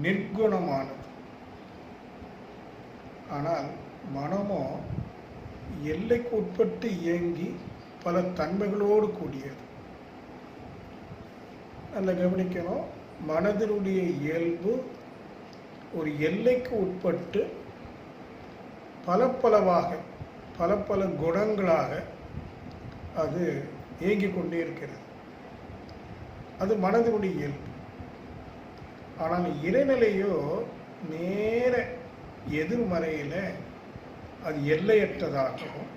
நிர்குணமானது. ஆனால் மனமோ எல்லைக்கு உட்பட்டு இயங்கி பல தன்மைகளோடு கூடியது. நல்ல கவனிக்கணும், மனதினுடைய இயல்பு ஒரு எல்லைக்கு உட்பட்டு பலவாக பல குணங்களாக அது இயங்கிக் கொண்டே இருக்கிறது. அது மனதினுடைய இயல்பு. ஆனால் இறைநிலையோ நேர எதிர்மறையில் அது எல்லையற்றதாகவும்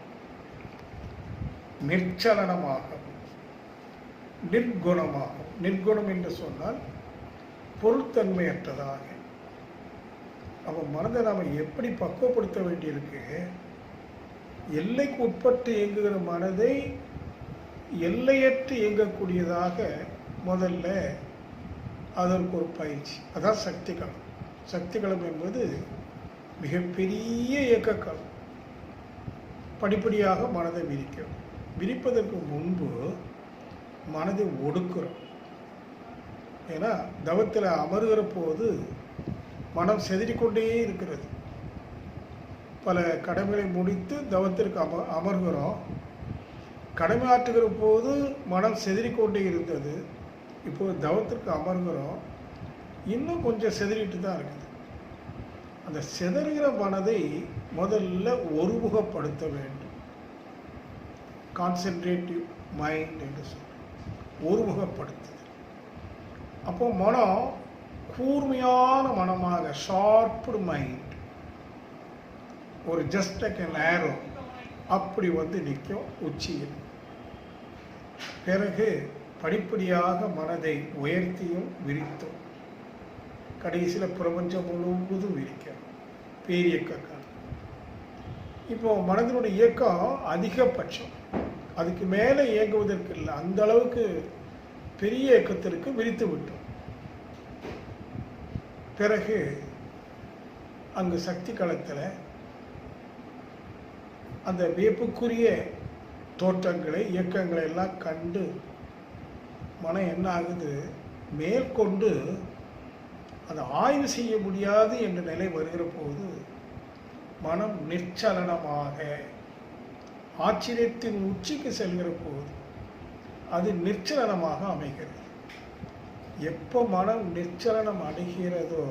நிர்ச்சலனமாகவும் நிர்குணமாகவும், நிர்குணம் என்று சொன்னால் பொருட்தன்மையற்றதாக. அப்போ மனதை நாம் எப்படி பக்குவப்படுத்த வேண்டியிருக்கு? எல்லைக்கு உட்பட்டு இயங்குகிற மனதை எல்லையற்று இயங்கக்கூடியதாக முதல்ல அதற்கு ஒரு பயிற்சி. அதான் சக்திகளம். சக்திகளம் என்பது மிகப்பெரிய இயக்கக்களம். படிப்படியாக மனதை விரிக்கும். விரிப்பதற்கு முன்பு மனதை ஒடுக்குறோம். ஏன்னா தவத்தில் அமர்கிற போது மனம் செதறிக்கொண்டே இருக்கிறது. பல கடமைகளை முடித்து தவத்திற்கு அமர்கிறோம். கடமை ஆற்றுகிற போது மனம் செதறிக்கொண்டே இருந்தது. இப்போது தவத்திற்கு அமர்கிறோம், இன்னும் கொஞ்சம் செதறிட்டு தான் இருக்குது. அந்த செதறுகிற மனதை முதல்ல ஒருமுகப்படுத்த வேண்டும். கான்சென்ட்ரேட்டிவ் மைண்ட் என்று சொல்றோம், ஒருமுகப்படுத்துது. அப்போ மனம் கூர்மையான மனமாக, ஷார்ப்டு மைண்ட், ஒரு ஜஸ்ட் லைக் an arrow அப்படி வந்து நிற்கும் உச்சியில். பிறகு படிப்படியாக மனதை உயர்த்தியும் விரித்தும் கடைசியில் பிரபஞ்சம் முழுவதும் விரிக்கும் பேரியக்கம். இப்போ மனதினுடைய இயக்கம் அதிகபட்சம், அதுக்கு மேலே இயங்குவதற்கு இல்லை, அந்த அளவுக்கு பெரிய இயக்கத்திற்கு விரித்து விட்டோம். பிறகு அங்கு சக்தி களத்தில் அந்த வியப்புக்குரிய தோற்றங்களை, இயக்கங்களை எல்லாம் கண்டு மனம் என்ன ஆகுது, மேற்கொண்டு அதை ஆய்வு செய்ய முடியாது என்ற நிலை வருகிற போது மனம் நிர்ச்சலனமாக ஆச்சரியத்தின் உச்சிக்கு செல்கிற போது அது நிர்ச்சலனமாக அமைகிறது. எப்போ மனம் நிர்ச்சலனம் அடைகிறதோ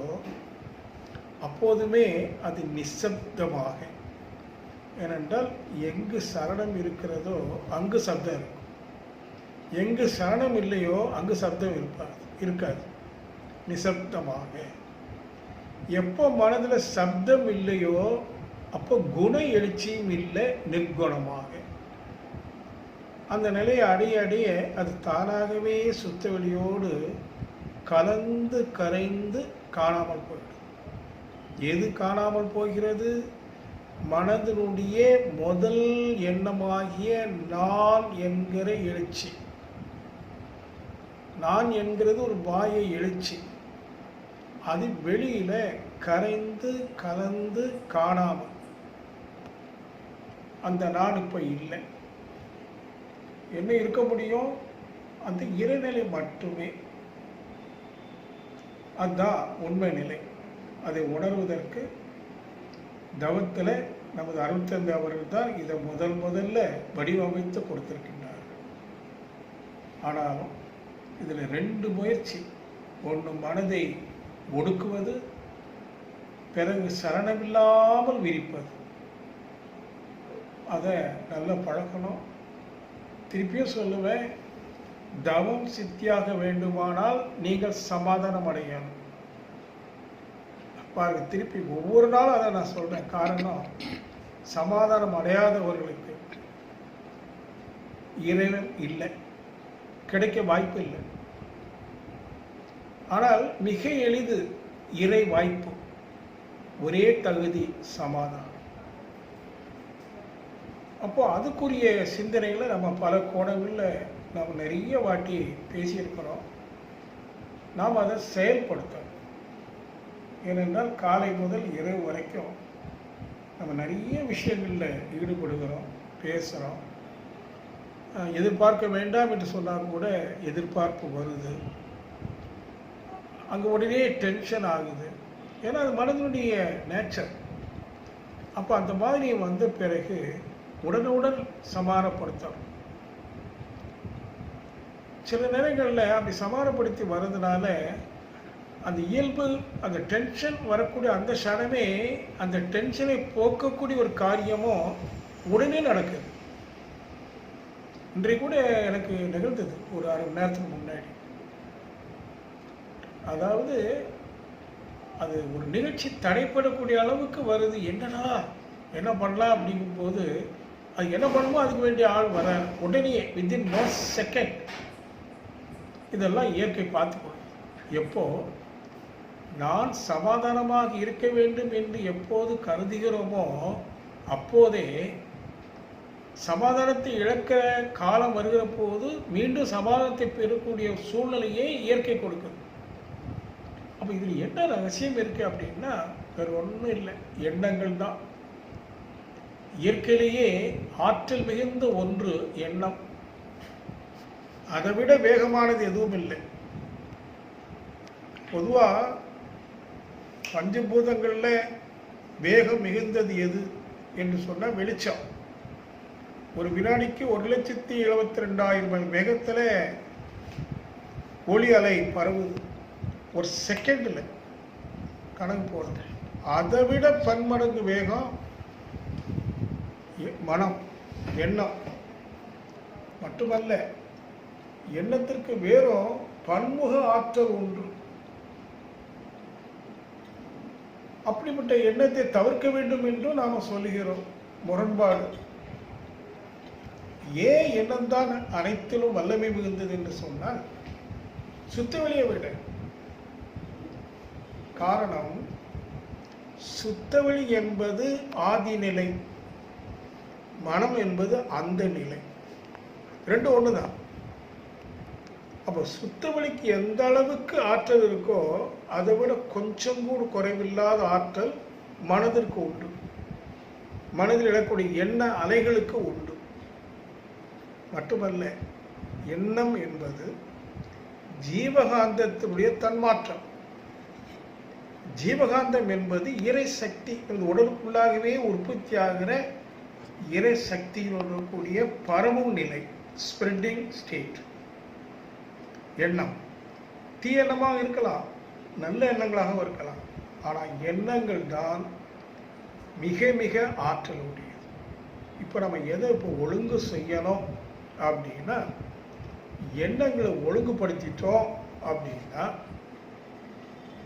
அப்போதுமே அது நிசப்தமாக. ஏனென்றால் எங்கு சரணம் இருக்கிறதோ அங்கு சப்தம் இருக்கும், எங்கு சரணம் இல்லையோ அங்கு சப்தம் இருக்காது. நிசப்தமாக. எப்போ மனதில் சப்தம் இல்லையோ அப்போ குண எழுச்சியும் இல்லை, நிர்குணமாக. அந்த நிலையை அடைய அது தானாகவே சுத்த வெளியோடு கலந்து கரைந்து காணாமல் போயிடும். எது காணாமல் போகிறது? மனதினுடைய முதல் எண்ணமாகிய நான் என்கிற எழுச்சி. நான் என்கிறது ஒரு பாய எழுச்சி. அது வெளியில கரைந்து கலந்து காணாமல், அந்த நான் இப்ப இல்லை. என்ன இருக்க முடியும்? அந்த இறைநிலை மட்டுமே. அதுதான் உண்மை நிலை. அதை உணர்வதற்கு தவத்தில் நமது அருட்தந்தை அவர்கள் தான் இதை முதல்ல வடிவமைத்து கொடுத்திருக்கின்றார். ஆனாலும் இதில் 2 முயற்சி. ஒன்று மனதை ஒடுக்குவது, பிறகு சரணமில்லாமல் விரிப்பது. அதை நல்லா பழக்கணும். திருப்பியும் சொல்லுவேன், தவம் சித்தியாக வேண்டுமானால் நீங்கள் சமாதானம் அடையணும். பாருங்க, திருப்பி ஒவ்வொரு நாளும் அதை நான் சொல்றேன். காரணம், சமாதானம் அடையாதவர்களுக்கு இறைவன் இல்லை, கிடைக்க வாய்ப்பு இல்லை. ஆனால் மிக எளிது இறை வாய்ப்பு. ஒரே தகுதி சமாதானம். அப்போ அதுக்குரிய சிந்தனைகளை நம்ம பல கோணங்களில் நம்ம நிறைய வாட்டி பேசியிருக்கிறோம். நாம் அதை செயல்படுத்தணும். ஏனென்றால் காலை முதல் இரவு வரைக்கும் நம்ம நிறைய விஷயங்களில் ஈடுபடுகிறோம், பேசுகிறோம். எதிர்பார்க்க வேண்டாம் என்று சொன்னால் கூட எதிர்பார்ப்பு வருது. அங்கே உடனே டென்ஷன் ஆகுது. ஏன்னா அது மனதினுடைய நேச்சர். அப்போ அந்த மாதிரி வந்த பிறகு உடனுடன் சமாதானப்படுத்தணும். சில நேரங்களில் அப்படி சமாதானப்படுத்தி வர்றதுனால அந்த இயல்பு, அந்த டென்ஷன் வரக்கூடிய அந்த க்ஷணமே அந்த டென்ஷனை போக்கக்கூடிய ஒரு காரியமும் உடனே நடக்குது. இன்றைக்கு கூட எனக்கு நிகழ்ந்தது ஒரு அரை மணி நேரத்துக்கு முன்னாடி. அதாவது அது ஒரு நிகழ்ச்சி தடைப்படக்கூடிய அளவுக்கு வருது. என்னடா என்ன பண்ணலாம் அப்படிங்கும்போது அது என்ன பண்ணுமோ அதுக்கு வேண்டிய ஆள் வர உடனே வித்தின் 1 செகண்ட். இதெல்லாம் இயற்கை பார்த்துக்கணும். எப்போ நான் சமாதானமாக இருக்க வேண்டும் என்று எப்போது கருதுகிறோமோ அப்போதே சமாதானத்தை இழக்க காலம் வருகிற போது மீண்டும் சமாதானத்தை பெறக்கூடிய சூழ்நிலையை இயற்கை கொடுக்குது. அப்போ இதில் என்ன ரகசியம் இருக்குது அப்படின்னா வேறு ஒன்றும் இல்லை, எண்ணங்கள் தான். இயற்கையிலேயே ஆற்றல் மிகுந்த ஒன்று எண்ணம். அதை விட வேகமானது எதுவும் இல்லை. பொதுவாக பஞ்சபூதங்களில் வேகம் மிகுந்தது எது என்று சொன்னால் வெளிச்சம். ஒரு வினாடிக்கு 1,72,000 மைல் வேகத்தில் ஒளி அலை பரவுது. ஒரு செகண்டில் கணக்கு போடுது. அதை விட பன்மடங்கு வேகம் மனம், எண்ணம். மட்டுமல்ல, எண்ணத்திற்கு வேறும் பன்முக ஆற்றல் உண்டு. அப்படிப்பட்ட எண்ணத்தை தவிர்க்க வேண்டும் என்றும் நாம் சொல்லுகிறோம். முரண்பாடு. ஏன் எண்ணம்தான் அனைத்திலும் வல்லமை மிகுந்தது என்று சொன்னால் சுத்தவெளியை விட. காரணம், சுத்தவெளி என்பது ஆதிநிலை, மனம் என்பது அந்த நிலை. ரெண்டும் ஒன்று தான். அப்போ சுத்தவெளிக்கு எந்த அளவுக்கு ஆற்றல் இருக்கோ அதை விட கொஞ்சம் கூட குறைவில்லாத ஆற்றல் மனதிற்கு உண்டு. மனதில் எழக்கூடிய எண்ண அலைகளுக்கு உண்டு. மட்டுமல்ல, எண்ணம் என்பது ஜீவகாந்தத்தினுடைய தன்மாற்றம். ஜீவகாந்தம் என்பது இறை சக்தி. இந்த உடலுக்குள்ளாகவே உற்பத்தி ஆகிற இறை சக்தியில் கூடிய பரவும் நிலை, ஸ்ப்ரெட்டிங் ஸ்டேட். எண்ணம் தீய எண்ணமாக இருக்கலாம், நல்ல எண்ணங்களாகவும் இருக்கலாம். ஆனால் எண்ணங்கள் தான் மிக மிக ஆற்றல் உடையது. இப்போ நம்ம எதை இப்போ ஒழுங்கு செய்யணும் அப்படின்னா, எண்ணங்களை ஒழுங்குபடுத்திட்டோம் அப்படின்னா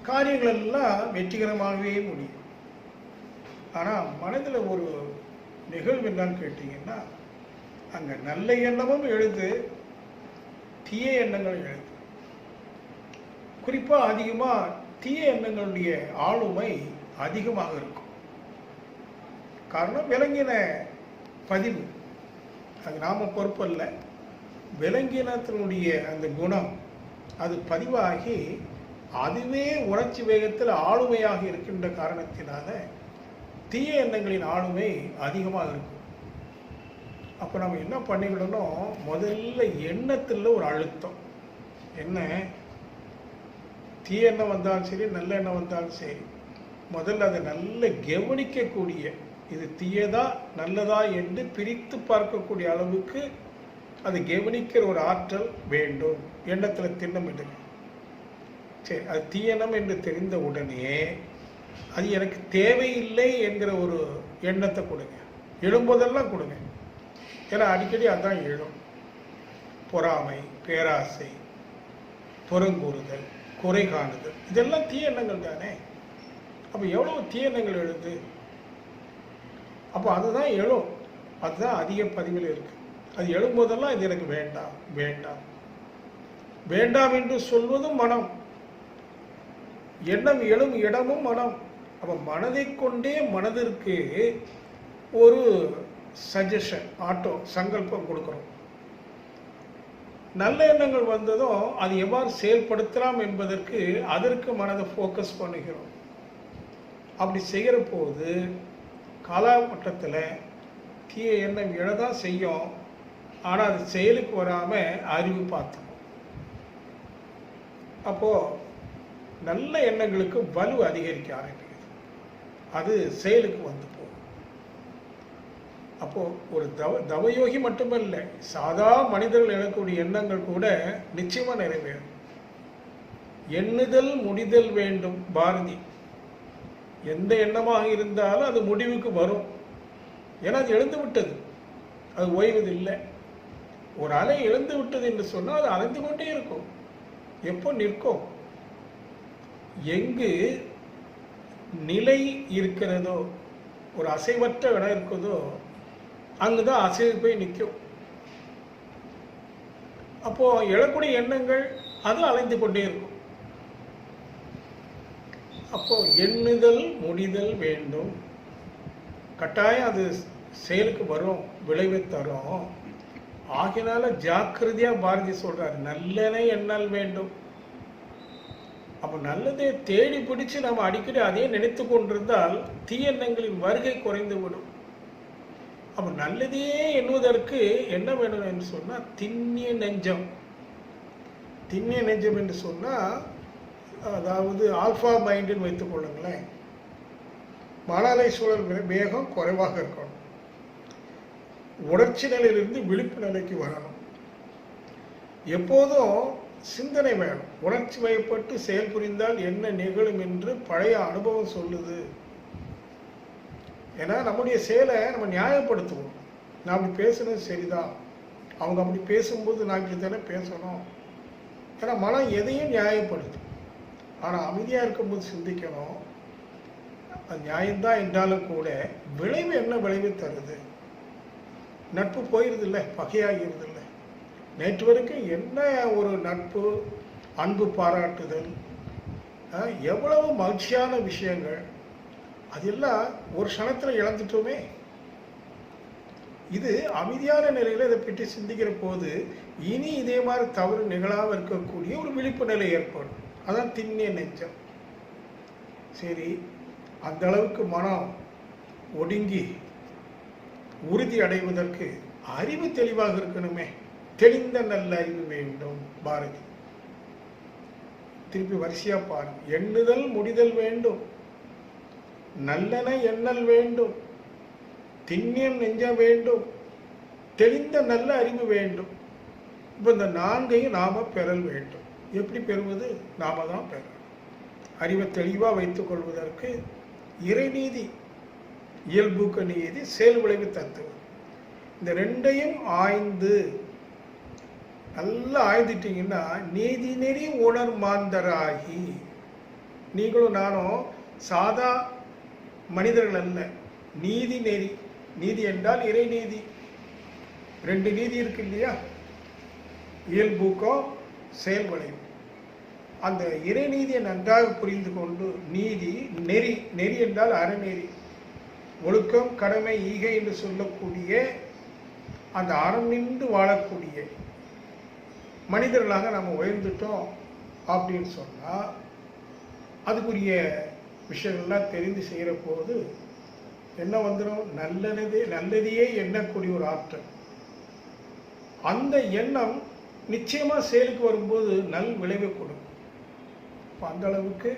காரியங்கள் எல்லாம் வெற்றிகரமாகவே முடியும். ஆனால் மனதில் ஒரு நிகழ்வு என்னன்னு கேட்டிங்கன்னா, அங்கே நல்ல எண்ணமும் எழுது, தீய எண்ணங்கள் எழுது. குறிப்பாக அதிகமாக தீய எண்ணங்களுடைய ஆளுமை அதிகமாக இருக்கும். காரணம், விலங்கின பதிவு. அது நாம் பொறுப்பல்ல. விலங்கினத்தினுடைய அந்த குணம் அது பதிவாகி அதுவே உணர்ச்சி வேகத்தில் ஆளுமையாக இருக்கின்ற காரணத்தினால தீய எண்ணங்களின் ஆளுமை அதிகமாக இருக்கும். அப்போ நம்ம என்ன பண்ணிவிடணும், முதல்ல எண்ணத்தில் ஒரு அழுத்தம். என்ன, தீய எண்ணம் வந்தாலும் சரி, நல்ல எண்ணம் வந்தாலும் சரி, முதல்ல அதை நல்ல கவனிக்கக்கூடிய, இது தீயதா நல்லதா என்று பிரித்து பார்க்கக்கூடிய அளவுக்கு அதை கவனிக்கிற ஒரு ஆற்றல் வேண்டும். எண்ணத்தில் திண்ணமிடுங்க. சரி, அது தீயணம் என்று தெரிந்த உடனே அது எனக்கு தேவையில்லை என்கிற ஒரு எண்ணத்தை கொடுங்க. எழும்போதெல்லாம் கொடுங்க. ஏன்னா அடிக்கடி அதான் எழும். பொறாமை, பேராசை, புறங்கூறுதல், குறை காணுதல், இதெல்லாம் தீய எண்ணங்கள் தானே. அப்போ எவ்வளோ தீய எண்ணங்கள் எழுது. அப்போ அதுதான் எழும். அதுதான் அதிக பதிவில் இருக்கு. அது எழும்போதெல்லாம் இது எனக்கு வேண்டாம் வேண்டாம் வேண்டாம் என்று சொல்வதும் மனம். எண்ணம் எழும் இடமும் மனம். அப்போ மனதை கொண்டே மனதிற்கு ஒரு சஜஷன், ஆட்டோ சங்கல்பம் கொடுக்குறோம். நல்ல எண்ணங்கள் வந்ததும் அது எவ்வாறு செயல்படுத்தலாம் என்பதற்கு அதற்கு மனதை ஃபோக்கஸ் பண்ணுகிறோம். அப்படி செய்கிற போது காலகட்டத்தில் தீய எண்ணம் எழதான் செய்யும். ஆனால் அது செயலுக்கு வராமல் அறிவு பார்த்தோம். அப்போது நல்ல எண்ணங்களுக்கு வலு அதிகரிக்க ஆரம்பிக்குது. அது செயலுக்கு வந்து போகும். அப்போ ஒரு தவயோகி மட்டுமல்ல, சாதா மனிதர்கள் எழக்கூடிய எண்ணங்கள் கூட நிச்சயமா நிறைவேறும். எண்ணுதல் முடிதல் வேண்டும். பாரதி எந்த எண்ணமாக இருந்தாலும் அது முடிவுக்கு வரும். ஏன்னா அது எழுந்து விட்டது, அது ஓய்வதில்லை. ஒரு அலை எழுந்து விட்டது என்று சொன்னால் அது அலைந்து கொண்டே இருக்கும். எப்போ நிற்கும்? எங்கு நிலை இருக்கிறதோ, ஒரு அசைவற்ற இடம் இருக்குதோ, அங்குதான் அசைவு போய் நிற்கும். அப்போ எழக்கூடிய எண்ணங்கள் அது அலைந்து கொண்டே இருக்கும். அப்போ எண்ணுதல் முடிதல் வேண்டும். கட்டாயம் அது செயலுக்கு வரும், விளைவை தரும். ஆகினால ஜாக்கிரதையா பாரதி சொல்றாரு, நல்லனை எண்ணல் வேண்டும். அப்போ நல்லதை தேடி பிடிச்சு நம்ம அடிக்கடி அதே நினைத்து கொண்டிருந்தால் தீயெண்ணங்களின் வருகை குறைந்து விடும். அப்போ நல்லதையே எண்ணுவதற்கு என்ன வேணும் என்று சொன்னால் திண்ணிய நெஞ்சம். திண்ணிய நெஞ்சம் என்று சொன்னால், அதாவது ஆல்ஃபா மைண்டுன்னு வைத்துக் கொள்ளுங்களேன். மன அலை சூழல் வேகம் குறைவாக இருக்கணும். உணர்ச்சி நிலையிலிருந்து விழிப்பு நிலைக்கு வரணும். எப்போதும் சிந்தனை வேணும். உணர்ச்சி வயப்பட்டு செயல் புரிந்தால் என்ன நிகழும் என்று பழைய அனுபவம் சொல்லுது. ஏன்னா நம்முடைய செயலை நம்ம நியாயப்படுத்துவோம். நான் அப்படி பேசுனது சரிதான், அவங்க அப்படி பேசும்போது நான் இப்படி தானே பேசணும். ஏன்னா மனம் எதையும் நியாயப்படுத்தும். ஆனால் அமைதியாக இருக்கும்போது சிந்திக்கணும், அது நியாயம்தான் என்றாலும் கூட விளைவு என்ன விளைவு தருது? நட்பு போயிடுது இல்லை, பகையாகிறது இல்லை. நேற்று வரைக்கும் என்ன ஒரு நட்பு, அன்பு பாராட்டுதல், எவ்வளவு மகிழ்ச்சியான விஷயங்கள், அதெல்லாம் ஒரு க்ஷணத்தில் இழந்துட்டோமே. இது அமைதியான நிலையில் இதை பற்றி சிந்திக்கிற போது இனி இதே மாதிரி தவறு நிகழாமல் இருக்கக்கூடிய ஒரு விழிப்பு நிலை ஏற்படும். அதான் திண்ணிய நெஞ்சம். சரி, அந்த அளவுக்கு மனம் ஒடுங்கி உறுதி அடைவதற்கு அறிவு தெளிவாக இருக்கணுமே. தெளிந்த நல்ல அறிவு வேண்டும். பாரதி திருப்பி வரிசையா பாருங்க. எண்ணுதல் முடிதல் வேண்டும், நல்லன எண்ணல் வேண்டும், திண்ணியம் நெஞ்சம் வேண்டும், தெளிந்த நல்ல அறிவு வேண்டும். இப்போ இந்த நான்கையும் நாம பெறல் வேண்டும். எப்படி பெறுவது? நாம தான் பெறணும். அறிவை தெளிவாக வைத்துக் கொள்வதற்கு இறைநீதி, இயல்புக்க நீதி, செயல் விளைவு தத்துவம், இந்த ரெண்டையும் ஆய்ந்து நல்லா ஆய்ந்துட்டீங்கன்னா நீதி நெறி உணர் மாந்தராகி. நீங்களும் நானும் சாதா மனிதர்கள் அல்ல, நீதி நெறி. நீதி என்றால் இறை நீதி. ரெண்டு நீதி இருக்கு இல்லையா? இயல்பூக்கம், செயல் விளைவு. அந்த இறை நீதியை நன்றாக புரிந்து கொண்டு நீதி நெறி, நெறி என்றால் அறநெறி, ஒழுக்கம், கடமை, ஈகை என்று சொல்லக்கூடிய அந்த அறம் நின்று வாழக்கூடிய மனிதர்களாக நம்ம உயர்ந்துட்டோம் அப்படின்னு சொன்னால் அதுக்குரிய விஷயங்கள்லாம் தெரிந்து செய்கிற போது என்ன வந்துடும்? நல்லதையே எண்ணக்கூடிய ஒரு ஆற்றல். அந்த எண்ணம் நிச்சயமாக செயலுக்கு வரும்போது நல் விளைவை கொடுக்கும். இப்போ அந்த அளவுக்கு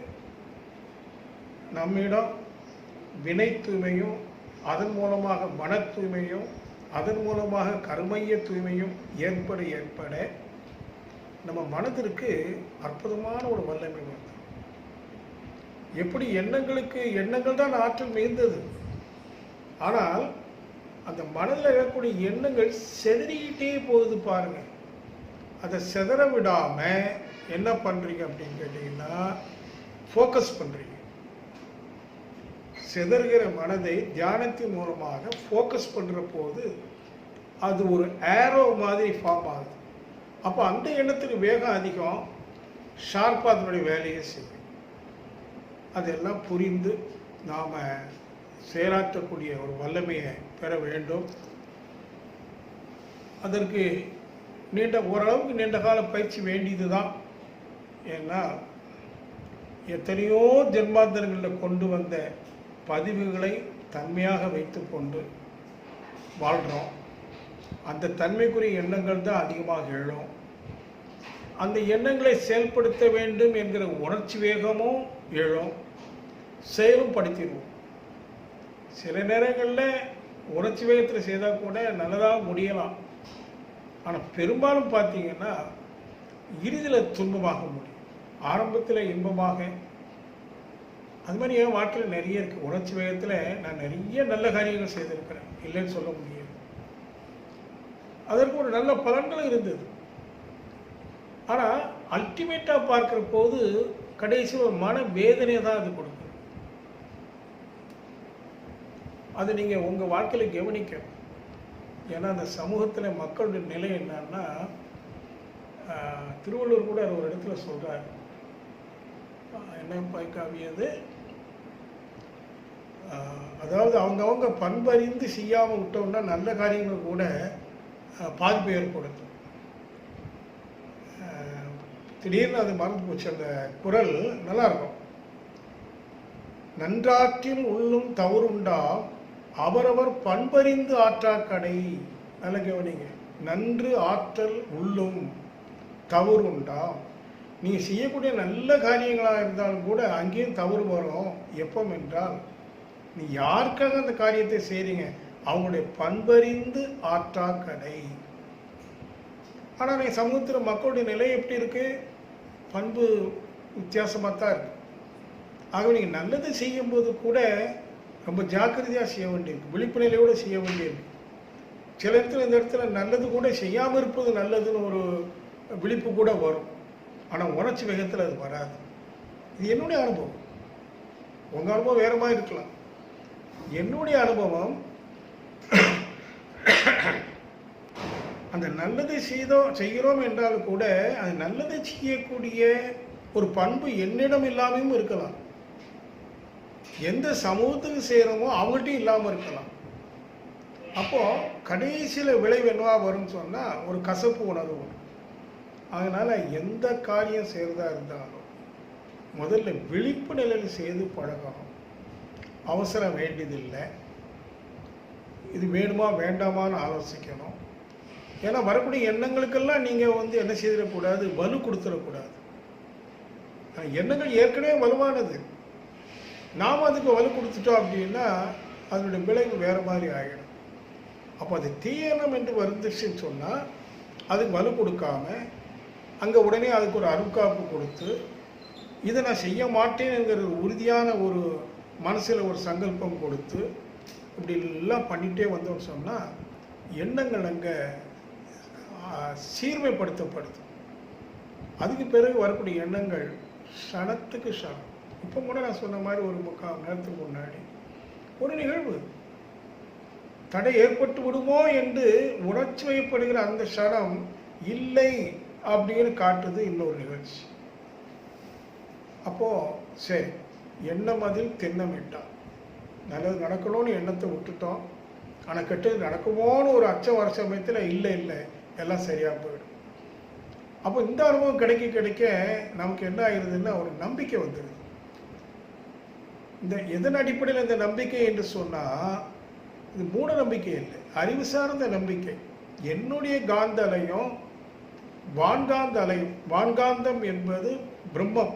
நம்மிடம் வினை தூய்மையும், அதன் மூலமாக மன தூய்மையும், அதன் மூலமாக கர்மைய தூய்மையும் ஏற்பட நம்ம மனதிற்கு அற்புதமான ஒரு வல்லமை வருது. எப்படி எண்ணங்கள் தான் ஆற்றல் மிகுந்தது. ஆனால் அந்த மனதில் இருக்கக்கூடிய எண்ணங்கள் செதறிக்கிட்டே போகுது பாருங்க. அதை செதற விடாம என்ன பண்றீங்க அப்படின்னு கேட்டீங்கன்னா ஃபோக்கஸ் பண்றீங்க. செதறுகிற மனதை தியானத்தின் மூலமாக ஃபோக்கஸ் பண்ற போது அது ஒரு ஏரோ மாதிரி ஃபார்ம் ஆகுது. அப்போ அந்த எண்ணத்துக்கு வேகம் அதிகம், ஷார்ப்பாக அதனுடைய வேலையை செய்யும். அதெல்லாம் புரிந்து நாம் செயலாற்றக்கூடிய ஒரு வல்லமையை பெற வேண்டும். அதற்கு ஓரளவுக்கு நீண்ட கால பயிற்சி வேண்டியது தான். ஏன்னா எத்தனையோ ஜென்மாந்தரங்களில் கொண்டு வந்த பதிவுகளை தன்மையாக வைத்து கொண்டு வாழ்கிறோம். அந்த தன்மைக்குரிய எண்ணங்கள் தான் அதிகமாக எழும். அந்த எண்ணங்களை செயல்படுத்த வேண்டும் என்கிற உணர்ச்சி வேகமும் எழும், செயலும் படுத்திடுவோம். சில நேரங்களில் உணர்ச்சி வேகத்தில் செய்தால் கூட நல்லதாக முடியலாம். ஆனால் பெரும்பாலும் பார்த்தீங்கன்னா இறுதியில் துன்பமாக முடியும், ஆரம்பத்தில் இன்பமாக. அது மாதிரி என் வாழ்க்கையில் நிறைய இருக்குது. உணர்ச்சி வேகத்தில் நான் நிறைய நல்ல காரியங்கள் செய்திருக்கிறேன், இல்லைன்னு சொல்ல முடியாது. அதற்கு ஒரு நல்ல பலன்களும் இருந்தது. ஆனால் அல்டிமேட்டாக பார்க்குற போது கடைசியில் ஒரு மன வேதனையை தான் அது கொடுக்கும். அது நீங்கள் உங்கள் வாழ்க்கையில் கவனிக்கணும். ஏன்னா அந்த சமூகத்தில் மக்களுடைய நிலை என்னன்னா, திருவள்ளுவர் கூட ஒரு இடத்துல சொல்கிறார், என்ன பாய்க்காவியது, அதாவது அவங்கவுங்க பண்பறிந்து செய்யாமல் விட்டோம்னா நல்ல காரியங்கள் கூட பாதிப்பு ஏற்படுத்தும். திடீர்னு அது மறந்து போச்சு. அந்த குரல் நல்லா இருக்கும். நன்றாற்றில் உள்ளும் தவறுண்டா அவரவர் பண்பறிந்து ஆற்றாக்கடை. நல்ல கவனிங்க. நன்று ஆற்றல் உள்ளும் தவறுண்டா. நீங்கள் செய்யக்கூடிய நல்ல காரியங்களாக இருந்தாலும் கூட அங்கேயும் தவறு வரும். எப்போ என்றால், நீ யாருக்காக அந்த காரியத்தை செய்கிறீங்க, அவங்களுடைய பண்பறிந்து ஆற்றாக்கடை. ஆனால் நீங்கள் சமூகத்தில் மக்களுடைய நிலை எப்படி இருக்கு? பண்பு வித்தியாசமாக தான் இருக்கு. ஆகவே நீங்கள் நல்லது செய்யும்போது கூட ரொம்ப ஜாக்கிரதையாக செய்ய வேண்டியிருக்கு, விழிப்பு நிலையோடு செய்ய வேண்டியிருக்கு. சில இடத்துல இந்த இடத்துல நல்லது கூட செய்யாமல் இருப்பது நல்லதுன்னு ஒரு விழிப்பு கூட வரும். ஆனால் உணர்ச்சி வேகத்தில் அது வராது. இது என்னுடைய அனுபவம். உங்கள் அனுபவம் வேறு மாதிரி இருக்கலாம். என்னுடைய அனுபவம், அந்த நல்லதை செய்கிறோம் என்றாலும் கூட அது நல்லதை செய்யக்கூடிய ஒரு பண்பு என்னிடம் இல்லாமையும் இருக்கலாம். எந்த சமூகத்துக்கு செய்கிறோமோ அவங்கள்ட்டையும் இல்லாமல் இருக்கலாம். அப்போது கடைசியில் விளைவு என்னவா வரும்னு சொன்னால் ஒரு கசப்பு உணர்வு வரும். அதனால் எந்த காரியம் செய்கிறதா இருந்தாலும் முதல்ல விழிப்பு நிலையில் செய்து பழகணும். அவசரம் வேண்டியதில்லை. இது வேணுமா வேண்டாமான்னு ஆலோசிக்கணும். ஏன்னா வரக்கூடிய எண்ணங்களுக்கெல்லாம் நீங்கள் என்ன செய்திடக்கூடாது, வலு கொடுத்துடக்கூடாது. எண்ணங்கள் ஏற்கனவே வலுவானது. நாம் அதுக்கு வலு கொடுத்துட்டோம் அப்படின்னா அதனுடைய விளைவு வேறு மாதிரி ஆகிடும். அப்போ அது தீயணம் என்று வந்துச்சுன்னு சொன்னால் அதுக்கு வலு கொடுக்காம அங்கே உடனே அதுக்கு ஒரு அருட்காப்பு கொடுத்து இதை நான் செய்ய மாட்டேன் என்கிற உறுதியான ஒரு மனசில் ஒரு சங்கல்பம் கொடுத்து இப்படி எல்லாம் பண்ணிகிட்டே வந்தோம்னு சொன்னால் எண்ணங்கள் அங்கே சீர்மைப்படுத்தப்படுது. அதுக்கு பிறகு வரக்கூடிய எண்ணங்கள் க்ஷணத்துக்கு க்ஷணம். இப்போ கூட நான் சொன்ன மாதிரி ஒரு 3/4 மணி நேரத்துக்கு முன்னாடி ஒரு நிகழ்வு தடை ஏற்பட்டு விடுமோ என்று உணர்ச்சி வயப்படுகிற அந்த க்ஷணம் இல்லை அப்படின்னு காட்டுது இன்னொரு நிகழ்ச்சி. அப்போது சரி, எண்ணம் அதில் திண்ணமிட்டான். நல்லது நடக்கணும்னு எண்ணத்தை விட்டுட்டோம். ஆனால் கெட்டது நடக்குமோன்னு ஒரு அச்சம் வர சமயத்தில் இல்லை எல்லாம் சரியாக போயிடும். அப்போ இந்த அனுபவம் கிடைக்க நமக்கு என்ன ஆயிடுதுன்னா ஒரு நம்பிக்கை வந்துடுது. இந்த எதன் அடிப்படையில் இந்த நம்பிக்கை என்று சொன்னால் இது மூட நம்பிக்கை இல்லை, அறிவு சார்ந்த நம்பிக்கை. என்னுடைய காந்த அலையும் வான்காந்த அலையும், வான்காந்தம் என்பது பிரம்மம்,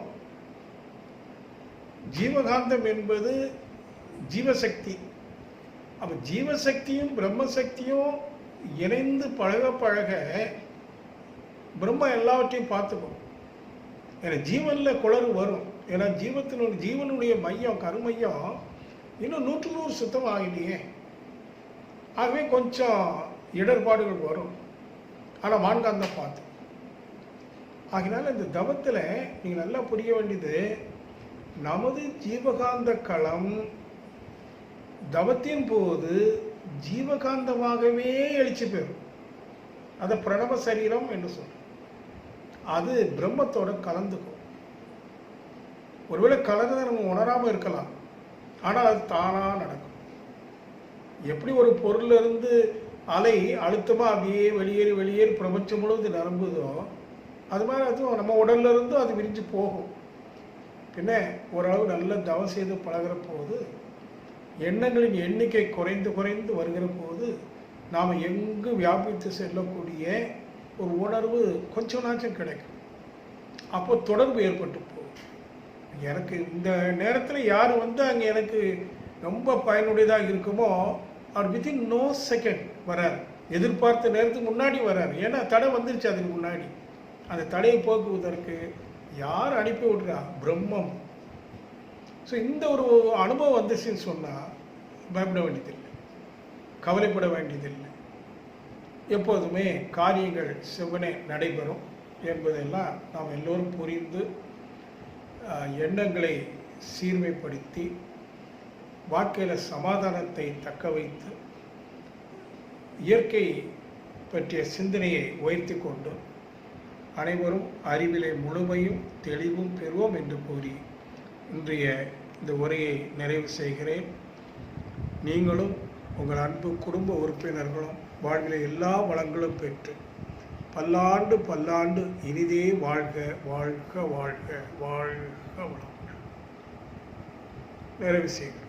ஜீவகாந்தம் என்பது ஜீவசக்தி. அப்போ ஜீவசக்தியும் பிரம்மசக்தியும் இணைந்து பழக பிரம்ம எல்லாவற்றையும் பார்த்துக்கும். ஏன்னா ஜீவனில் குளறு வரும். ஏன்னா ஜீவனுடைய மையம், கருமையம் இன்னும் 100 சுத்தம் ஆகலையே. ஆகவே கொஞ்சம் இடர்பாடுகள் வரும். ஆனால் வான்காந்தம் பார்த்து. ஆகினால இந்த தவத்தில் நீங்கள் நல்லா புரிய வேண்டியது, நமது ஜீவகாந்த களம் தவத்தின் போது ஜீவகாந்தமாகவே எழுச்சி பெறும். அதை பிரணவ சரீரம் என்று சொல்றோம். அது பிரம்மத்தோட கலந்துக்கும். ஒருவேளை கலந்ததை நம்ம உணராமல் இருக்கலாம், ஆனால் அது தானாக நடக்கும். எப்படி ஒரு பொருளிலிருந்து அலை அழுத்தமாக அப்படியே வெளியேறி பிரபஞ்சம் முழுவது நிரம்புதோ, அது மாதிரி அதுவும் நம்ம உடல்ல இருந்தும் அது விரிஞ்சு போகும். பின்ன ஓரளவு நல்ல தவம் செய்து பழகிற போது எண்ணங்களின் எண்ணிக்கை குறைந்து வருகிற போது நாம் எங்கு வியாபித்து செல்லக்கூடிய ஒரு உணர்வு கொஞ்சம் நாச்சும் கிடைக்கும். அப்போ தொடர்பு ஏற்பட்டு போகும். எனக்கு இந்த நேரத்தில் யார் வந்து அங்கே எனக்கு ரொம்ப பயனுடையதாக இருக்குமோ அவர் வித்தின் நோ செகண்ட் வரார். எதிர்பார்த்த நேரத்துக்கு முன்னாடி வரார். ஏன்னா தடை வந்துருச்சு. அதுக்கு முன்னாடி அந்த தடையை போக்குவதற்கு யார் அனுப்பி விட்றா? பிரம்மம். ஸோ இந்த ஒரு அனுபவம் வந்துச்சுன்னு சொன்னால் பயப்பட வேண்டியதில்லை, கவலைப்பட வேண்டியதில்லை. எப்போதுமே காரியங்கள் செவ்வனே நடைபெறும் என்பதெல்லாம் நாம் எல்லோரும் புரிந்து எண்ணங்களை சீர்மைப்படுத்தி வாழ்க்கையில் சமாதானத்தை தக்க வைத்து இயற்கை பற்றிய சிந்தனையை உயர்த்தி கொண்டு அனைவரும் அறிவிலே முழுமையும் தெளிவும் பெறுவோம் என்று கூறி இன்றைய இந்த உரையை நிறைவு செய்கிறேன். நீங்களும் உங்கள் அன்பு குடும்ப உறுப்பினர்களும் வாழ்விலே எல்லா வளங்களும் பெற்று பல்லாண்டு பல்லாண்டு இனிதே வாழ்க வாழ்க வாழ்க வாழ்க வளம். நிறைவு செய்கிறேன்.